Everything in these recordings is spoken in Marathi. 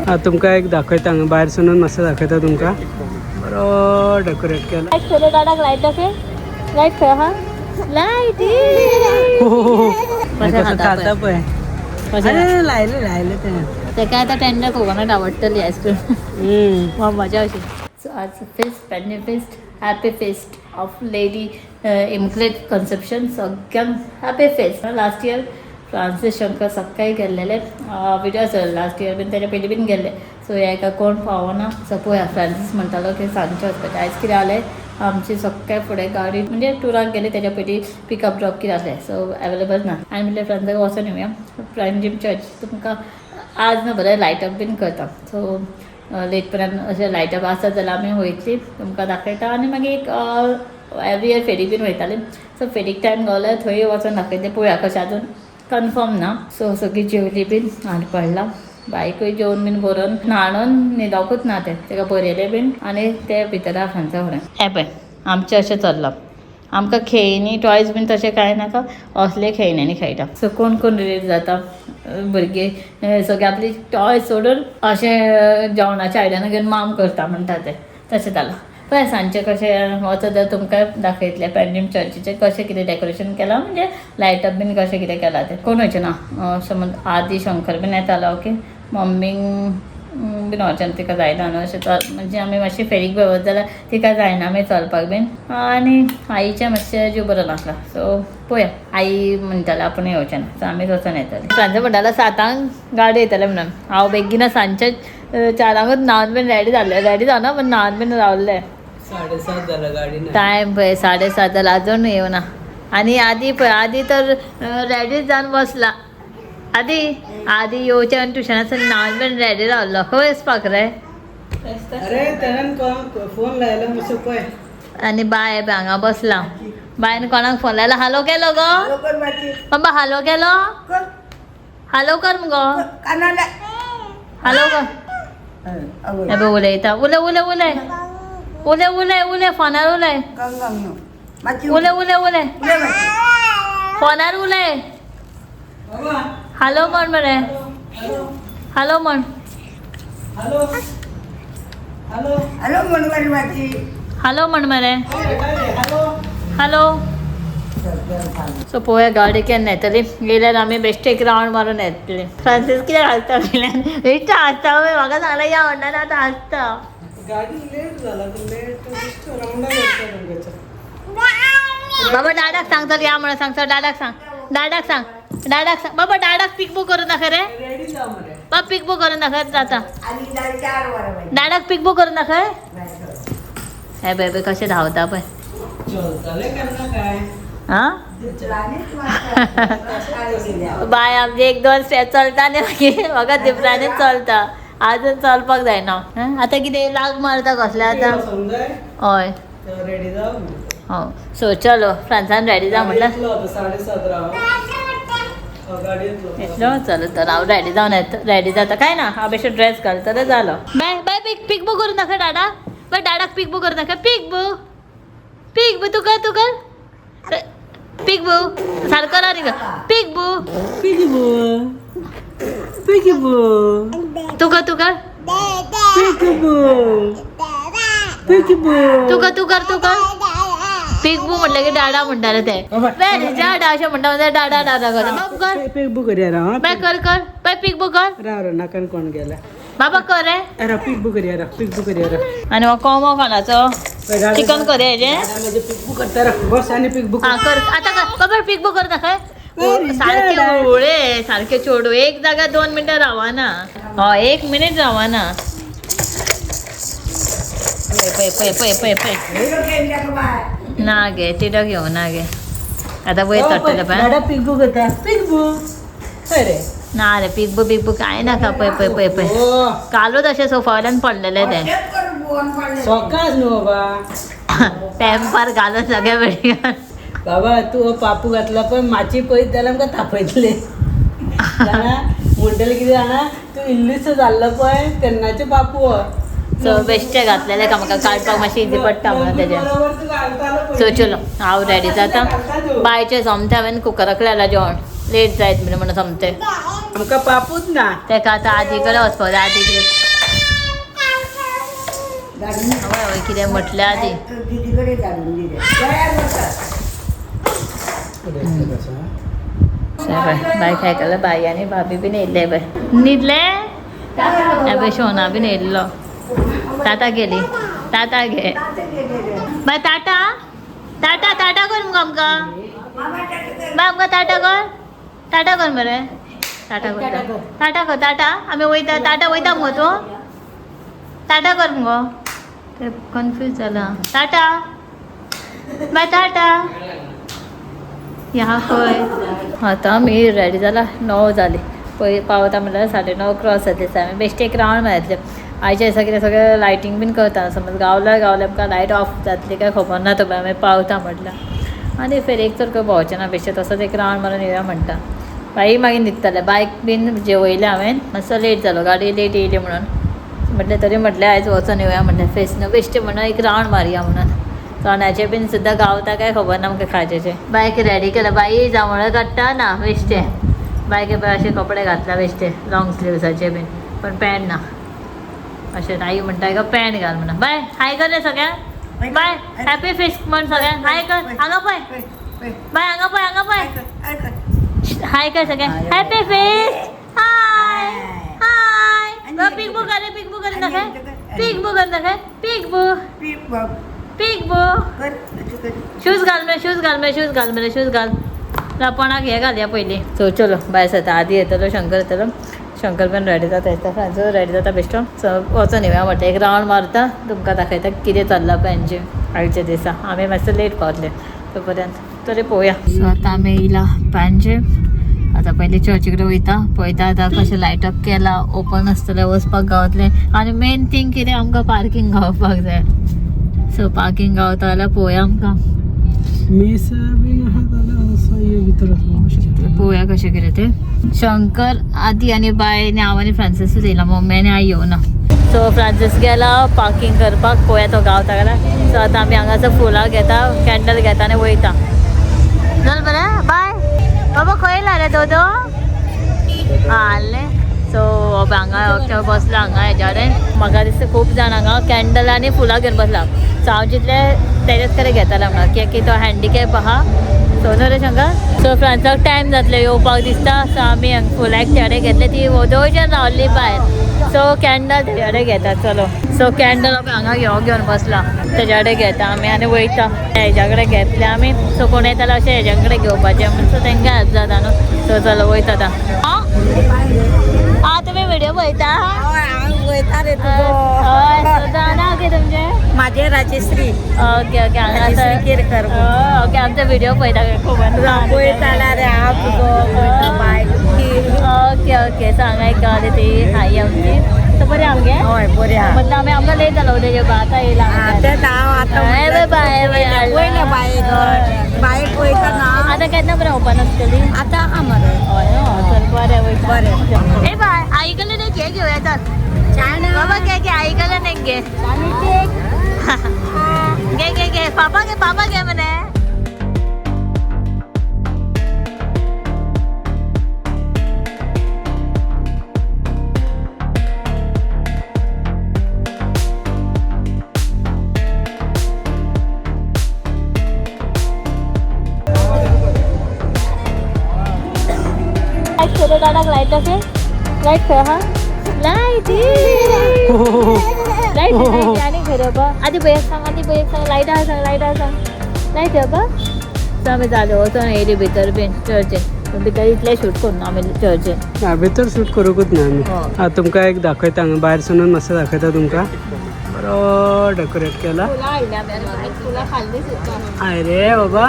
हा तुमका एक दाखयता बाहेर सुनून मस्त दाखयता तुमका बरोबर डेकोरेट केलं. लाईट दाखव लाईट हा लाईट खाता पण लायले ते काय आता टेंडर कोकोनट आवडतली आईस्क्रीम मजा अशी. सो आज feast Pedne feast happy feast of Lady Immaculate Conception सगळ्यांक happy feast. Last year Francis Shankar सकाळी गेल्लेले विजय सर लास्ट इयर बीन त्याच्या पयलीं बीन गेल्ले. सो हेका कोण पावना सो पळया फ्रांसीस म्हणटालो की सांजचे वचपाचें. आयज कितें जालें आमची सकाळी फुडें गाडी म्हणजे टुराक गेली त्याच्या पयलीं पिकअप ड्रॉप कितें आसलें सो अवेलेबल ना. आनी म्हणलें फ्रांसाक वचून येवया. प्रायम चर्च तुमकां आज ना बरें लायटअप बीन करता. सो लेट पर्यंत अशें लायटअप आसत जाल्यार आमी वयतली तुमकां दाखयता. आनी मागीर एक एवरी इयर फेरीक बीन वयताली. सो फेरीक टायम गावल्यार थंय वचून दाखयतलें. पळोवया कशें अजून कन्फर्म ना. सो सगळीं जेवली बीन आनी पडला बायकूय जेवण बीन बरोवन न्हाणून न्हिदोकूच ना तेका बरयलें बीन आनी ते भितर फ्रांसा फुडें. हें पळय आमचें अशें चल्लां. आमकां खेळणी टॉयज बीन तशें कांय नाका असले खेळण्यांनी खेळटा. सो कोण कोण रिलेट जाता भुरगे सगळे आपली टॉय सोडून अशें जेवणाच्या आयदनां घेवन माम करता म्हणटा ते तशें जालां. पळय सांजचें कशें वचत जाल्यार तुमकां दाखयतलें पेडणेम चर्चीचें कशें कितें डेकोरेशन केलां म्हणजे लायटअप बीन कशें कितें केलां तें. कोण वयचें ना समज आदी शंकर बीन येतालो ओके मम्मींक बीन वचन तिका जायना न्हू अशें म्हणजे आमी मातशी फेरीक बी वच जाल्यार तिका जायना आमी चलपाक बीन. आनी आईचें मातशें जीव बरो नासला सो पळया आई म्हणटालें आपूण येवचें ना सो आमीच वचून येतलें. सांजचें म्हणटालो 7 गाडी येतलें म्हणून हांव बेगीन सांजचे 4 न्हावन बीन रेडी जावना पण न्हावन बीन रावल्लें. 7:30 जाला गाडी टायम पळय 7:30 जाला अजून येवना. आनी आदी पळय आदी तर रेडी जावन बसला. आदी येवचें आनी ट्युशनासून न्हावन बीन रेडी रावल्लो खंय वचपाक रे. अरे तेणेन फोन लायलो मातसो पळय. आनी बाय हांगा बसला. बायन कोणाक फोन लायला हालो केलो गो बाबा हालो केलो हालो कर मुगो हालो कर. हे उलयता उलय उलय उलय उलय उलय उलय फोनार उलय उलय उलय उलय फोनार उलय हालो म्हण मरे हालो म्हण हालो म्हण मरे हालो. सो पळोवया गाडी केन्ना येतली गेल्यार आमी बेश्टे एक रावंड मारून येतली. फ्रांसीस कितें हांसता वयल्यान बेश्टे हांसता पळय म्हाका सांगलें या म्हणटालें आतां हांसता. गाडी लेट जाला लेट रावंडा करता. बाबा डाडाक सांग तर या म्हणून सांग सर डाडाक सांग डाडाक सांग बाबा डाडाक पिक बुक करून दाखय रे बाबा पिक बुक करून दाखय जाता डाडाक पिक बुक करून दाखय. हे बेबी कशें धांवता पळय हां बाय आमचे 1-2 स्टेप चलता आनी मागीर म्हाका दिपरांनी चलता आजून चलपाक जायना. आतां कितें लाग मारता कसलें आतां हय रेडी जाव. हो सो चलो फ्रांसान रेडी जा म्हटलं 7:30 येतलो चलो तर हांव रेडी जावन येता रेडी जाता काय ना हांव बेश्टो ड्रेस घालता तर जालो. बाय बाय पिक बूक करून दाखय डाडा बाय डाडाक पिक बूक करून दाखय पिक बू तू कर पिक बू सारको ना रे पिक बू तू कर तू कर पिक बू म्हटलं की डाडा म्हणटाले ते डाडा अशें म्हणटा डाडा डाडा कर बाबा कर पिक बुक करया बाय कर बाय पिक बूक कर राव नाकान कोण गेला बाबा कर रे अरे पिक बुक करया आनी हो कोंबो कोणाचो चिकन कर हेजें म्हणजे पिक बुक करता रे बस आनी पिक बुक कर आतां कर बाबा पिक बूक कर दाखय. सारके उळे सारके चोडू एक जागा 2 मिनटां रावना हय 1 मिनीट रावना. पय ना गे तिडक घेऊ ना गे आता वयर चडटले पळय पिक बुक करता पिक बुक अरे ना रे पिक बू काय नाका पय कालूच अशें सोफावयल्यान पडलेले ते सकाळ न्हू बाबा पॅम्पर घालून सगळे वेळी बाबा तू पापू घातला पण माची पयत जाल्यार आमकां थापयतले म्हणटले कितें जाणा तू इल्लीसो जाल्लो पळय तेन्नाचे पापू सो बेश्टे घातलेले का म्हाका काडपाक मातशें इजी पडटा म्हणून तेजें. सो चलो हांव रेडी जाता बायचें सोमतें हांवें कुकराक लायला जेवण लेट जायत म्हणून सोमतें आमकां पापूच ना तेका आतां आदी कडेन वचपाक जाय आदी हवंय कितें म्हटलें आदी बाय काय केलं बाई आणि भाभी बी नेले बाय न्हिदले अबे शोना बी नेल्लो ताता गेली ताता घे बाय टाटा टाटा टाटा कर मग आमकां बाय आमकां टाटा कर मरे टाटा कर टाटा आमी वयता टाटा वयता मगो तूं टाटा कर मगो ते कन्फ्यूज जाला टाटा बाय टाटा ह्या खंय आतां आमी रेडी जाला 9 जाली पळय पावता म्हणल्यार 9:30 क्रॉस जातले आमी बेश्टे एक रावंड मारतले आयचे दिसा कितें सगळें लायटींग बीन करता समज गावल्यार आमकां लायट ऑफ जातली काय खबर ना तो आमी पावता म्हटल्यार आनी फेर एक तर खंय भोंवचें ना बेश्टें तसोच एक रावंड मारून येवया म्हणटा बाई मागीर न्हिदताले बायक बीन जेवयलें हांवें मातसो लेट जालो गाडी लेट येयली म्हणून म्हटलें तरी म्हटलें आयज वचून येवया म्हटलें फेस्न बेश्टें म्हणून एक रावंड मारया म्हणून चण्याचे बीन सुद्दां गावता काय खबर ना आमकां खाजेचे बायक रेडी केला बाई जांभळं काडटा ना बेश्टे बायके पळय अशे कपडे घातला बेश्टे लॉंग स्लीव्साचे बीन पण पॅन्ट ना अशें आई म्हणटा का पॅन्ट घाल म्हणून बाय हाय कर रे सगळ्यांक बाय हॅपी फेस्ट म्हण सगळ्यांक हाय कर हांगा पळय बाय हांगा पळय हाय कर सगळ्यांक हॅपी फेस्ट हाय हाय पिक बुक अरे पिक बुक करून दाखय पिक बुक करून दाखय पिक बुक शूज घाल रापणाक हे घालया पयलीं सो चलो बाय सता आदी येतलो शंकर पण रेडी जाता येता फ्रांसो रेडी जाता बेश्टो सो वचून येवया म्हटलें एक रावंड मारता तुमकां दाखयता कितें चल्लां पॅनचे आयच्या दिसा आमी मातसो लेट पावतले तो पर्यंत तरी पळोवया सो आतां आमी येयला पॅनचे आतां पयलीं चर्ची कडेन वयता पळयता आतां कशें लायट अप केला ओपन आसतलें वचपाक गावतलें आनी मेन थींग कितें आमकां पार्किंग गावपाक जाय सो पार्किंग गावता जाल्यार पळोवया आमकां पळोवया कशें कितें तें शंकर आदी आनी बाय आनी हांव आनी फ्रांसीसूच येयला मम्मी आनी आई येवना सो फ्रांसीस गेला पार्किंग करपाक पळोवया तो गावता जाल्यार सो आतां आमी हांगासर फुलां घेता कॅन्डल घेता आनी वयता चल बरें बाय बाबा खंय येयला रे दोदो हाल्लें सो हांगा बसला हांगा हेज्या कडेन म्हाका दिसता खूब जाण हांगा कॅन्डल आनी फुलां घेवन बसला सो हांव चिंतलें तेजेच कडेन घेतालें म्हणून कित्याक तो हँडिकॅप आहा सो न्हू रे शंकर सो फ्रांसाक टायम जातलो येवपाक दिसता सो आमी फुलां एकट्या कडेन घेतले ती वोदोळच्यान रावल्ली भायर सो कॅन्डल तेज्या कडेन घेता चलो सो कॅन्डल आमी हांगा घेवन बसला तेज्या कडेन घेता आमी आनी वयता हेज्या कडेन घेतले आमी सो कोण येतालो अशें हेज्या कडेन घेवपाचें म्हणून सो तांकां हेल्प जाता न्हू सो चलो वयता आतां आं तुमी व्हिडिओ पळयता वयता रे नांव कितें तुमचें माझे राजेश्री ओके ओके हांगा राजेश्री केरकर ओके आमचो व्हिडिओ पळयता खबर वयताला रे हांव ओके ओके सो हांगा एक गाडी ती हाय आमची सो बरें आमगे हय बरें आहा म्हटलं आमी आमकां लेट जालो तेजे आतां येयला तें हांव आतां बाय वयले बायक वयता ना आतां केन्ना बरें ओपन आसतली आतां आहा मरे हय चल बरें वयता बरें ए बाय आई कडल्यान एक हे घेवया तर बाबा घे आई कडल्यान एक घे घे पापा घे मने लाईट असे लाईट खंय हा लाईट लाईट आनी खंय बा आधी भयक सांग लाईट आहा सांग लाईट बा सो आमी जालो वचून येयली भितर बीन चर्चेन भितर इतलें शूट करून आमी चर्चेन भितर शूट करूंकूच ना आमी आतां तुमकां एक दाखयता हांगा भायर सरून मातसो दाखयता तुमकां बरो डेकोरेट केला फुलां खाल्ली सुद्दां आय रे बाबा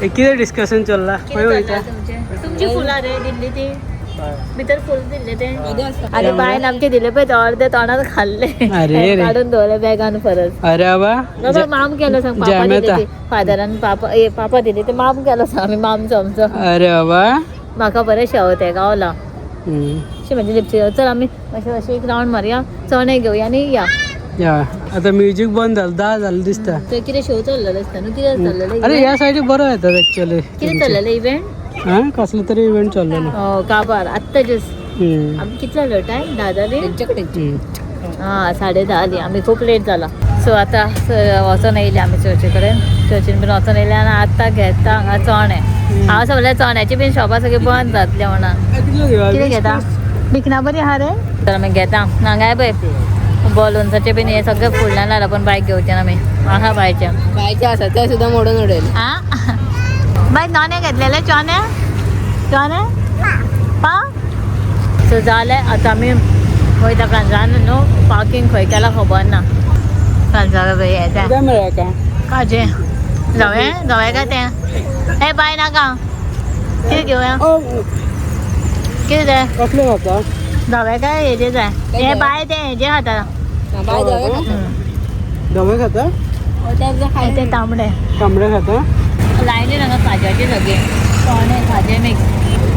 कितें डिस्कशन चल्ला खंय वयता तुमची फुलां रे दिल्ली ती भितर फुल दिल्ले ते आनी बायन आमचे दिले पळय अर्धे तोंडान खाल्ले काडून दवरले बॅगान परत अरे बाबा माम केलो सांग पापा दिले फादरान पापा दिले ते माम केलो सांग आमी मामचो आमचो अरे बाबा म्हाका बरें शेवते गावला अशी म्हणजे लिपची चल आमी अशें एक रावंड मारया चणे घेवया आनी या आता म्युझिक बंद झालं 10 झालं दिसता ते कितें शो चल्लेलो दिसता न्हू कितें चल्लेलें अरे ह्या सायडीक बरो येतात एक्चुअली कितें चल्लेलें इव्हेंट हा कसलो तरी इव्हेंट चल्लेलो काबार आत्ता जस्ट आमी कितलो जालो टायम 10 जाले हां 10:30 आली आम्ही खूप लेट झाला सो आता वचून येयले आमी चर्ची कडेन चर्चीन बीन वचून येयले आनी आतां घेता हांगा चणे हांव सगळ्या चण्याची बीन शॉपां सगळीं बंद जातले म्हणा कितें घेता विकना बरी आहा रे तर आमी घेता हांगा पळय बॉलून्साचे बीन हे सगळें फुडल्यान लायला पण बायक घेवचे ना आमी आहा बायच्या बायचे आसा ते सुद्धा मोडून उडयले. आं बाय चणे घेतलेले चणे चणे पाव सो जालें आतां आमी वयता कांजान न्हू पार्किंग खंय केला खबर ना कांजा येता काय मेळ्या का काजे जावं काय तें हे बाय नाका कितें घेवया कितें जाय कसले खाता जावं काय हेजे जाय हे बाय तें हेजे खाता बाय जावे का? धवे खाता ते तांबडे तांबडे खाता लायले हांगा खाज्याचे सगळे चणे खाजे मिक्स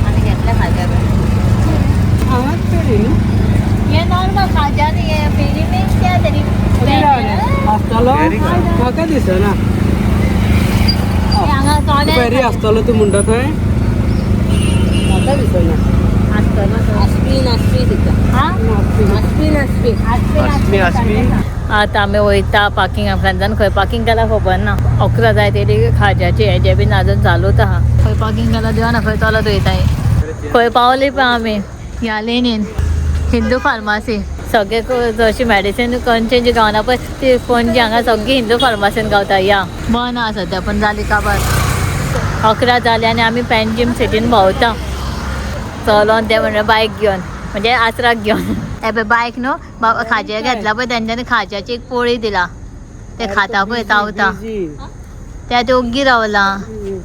आमी घेतले खाज्या हांगाच पेरी न्हू हे नॉर्मल खाज्या न्ही हे फेरी मिक्स त्या तरी आसतलो म्हाका दिसना हांगा चणे पेरी आसतलो तूं म्हणटा थंय म्हाका दिसना आसतलो आस्पी सुद्धा हा आस्पी आता आमी वयता पार्किंगा फ्रेंड्सान खंय पार्किंग केला खबर ना 11 जाय तेली खाज्याचे हेजे बीन अजून चालूच आहा खंय पार्किंग केला देवा ना खंय चलत वयता खंय पावली पण आमी ह्या लेनीन हिंदू फार्मासी सगळे जशी मेडिसीन खंयची जी गावना पळय ती पणजी हांगा सगळी हिंदू फार्मासीन गावता या बंद आहा सद्या पण जाली काबार 11 जाली आनी आमी पेनजीम सिटीन भोंवता चलोन ते म्हणजे बायक घेवन म्हणजे आसराक घेवन हे पळय बायक न्हू खाजे घेतला पळय तेंच्यांनी खाज्याची एक पोळी दिला ते खाता पळय चावता त्या ओग्गी रावला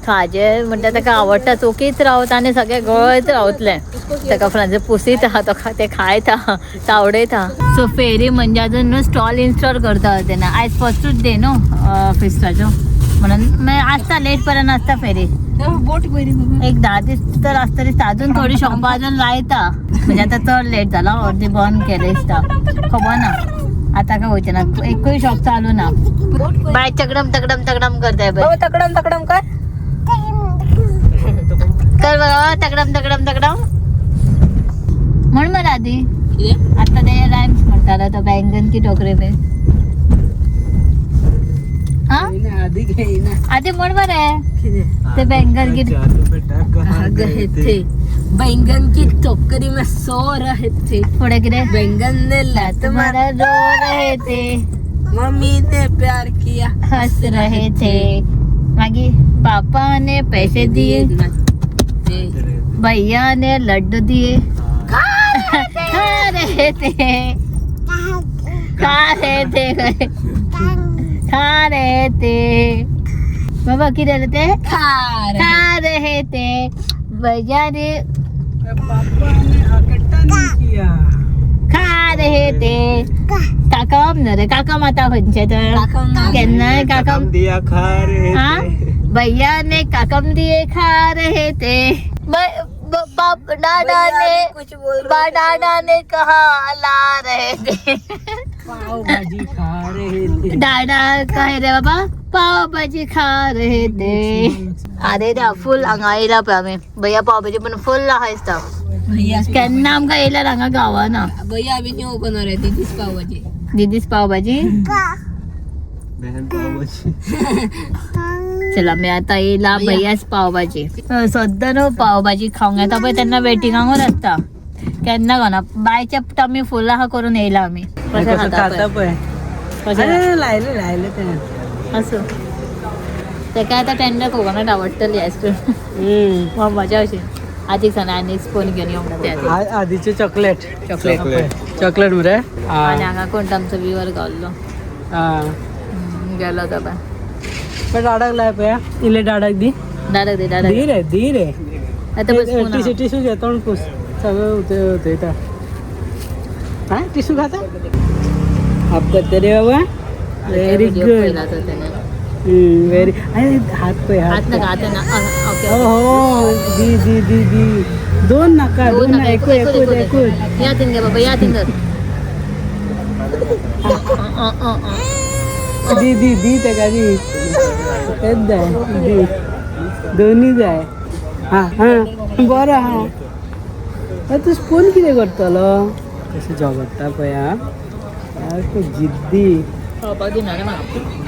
खाजे म्हणटा ताका आवडटा चोकीच रावता आनी सगळे गळत रावतले ताका फ्रेंड्स पुसीत आहा तो ते खायता चावडयता सो फेरी म्हणजे अजून न्हू स्टॉल इन्स्टॉल करता तेन्ना आयज फस्टूच डे न्हू फिस्टाचो म्हणून आसता लेट पर्यंत आसता फेरी बोट बरी एक 10 दीस तर आसता दिसता अजून थोडी शॉपां अजून लायता म्हणजे आता चड लेट जाला अर्दी बंद केले दिसता खबर ना आता काय वयचे ना एकूय शॉप चालू ना बाय तकडम तकडम तकडम करताय बाय तकडम कर कर बघा तकडम तकडम तकडम म्हण मला आधी आता ते राईम्स म्हणताला तो बैंगन की टोकरी पे हा आधी घेईना आधी म्हण बरं ते बैंगन की बैंगन की टोकरी में सो रहे थे पुढे किती बैंगन ने लात तुम्हारा रो रहे थे मम्मी ने प्यार किया हंस रहे थे मागी पापा ने पैसे दिए भैया ने लड्डू दिए खा रहे थे बाबा किती थे खा रहे थे भैया ने पापा ने अकट्टा नहीं किया खा रहे थे काका रे काका माता खंयचे तर केन्ना काका दिया खा रहे हा भैया ने काकम दिए खा रहे थे दादा ने कहा ला रहे थे पाव भाजी खा रहे थे दादा कहे रे बाबा पाव भाजी खा रहे थे अरे रे फुल हांगा येयला पळय आमी भैया पाव भाजी पण फुल आहायसता भैया केन्ना आमकां येयल्यार हांगा गावना भैया अभी न्यू ओपन हो रहे थे दिस पाव भाजी दीदीच पाव भाजी बहन पाव भाजी चला मी आता येयला भैयाच पाव भाजी सद्दां न्हू पाव भाजी खावंक येता पळय तेन्ना वेटिंगांकूच आसता केन्ना गावना बायच्या आमी फुल आहा करून येयला आमी कशें खाता पळय कशें लायले ते असो तेका आतां टेंडर कोकोनट आवडटली आयस्क्रीम मजा अशी आधी सांग आनी स्पून घेवन येवंक ना आधीचे चॉकलेट चॉकलेट मरे आनी हांगा कोण आमचो व्ह्यूवर गावल्लो गेलो तो बाय पण डाडाक लाय पळय इले डाडाक दी डायरेक्ट दी रे आता बस टिशू घे तोंड पुस सगळं होतयता हा टिशू खाता हाफ करते रे बाबा व्हेरी गुड व्हेरी अरे हात पळय हात नका हात ना ओके हो दी दी दी दी दोन नाका दोन एकूच या तिंगे बाबा या तिंगे दी दी दी तेका दी तेच जाय दी दोन्ही जाय हा हा बरं हा तू स्पून कितें करतलो कशें झगडटा पळय हा यार तो जिद्दी पाव दिना ना मला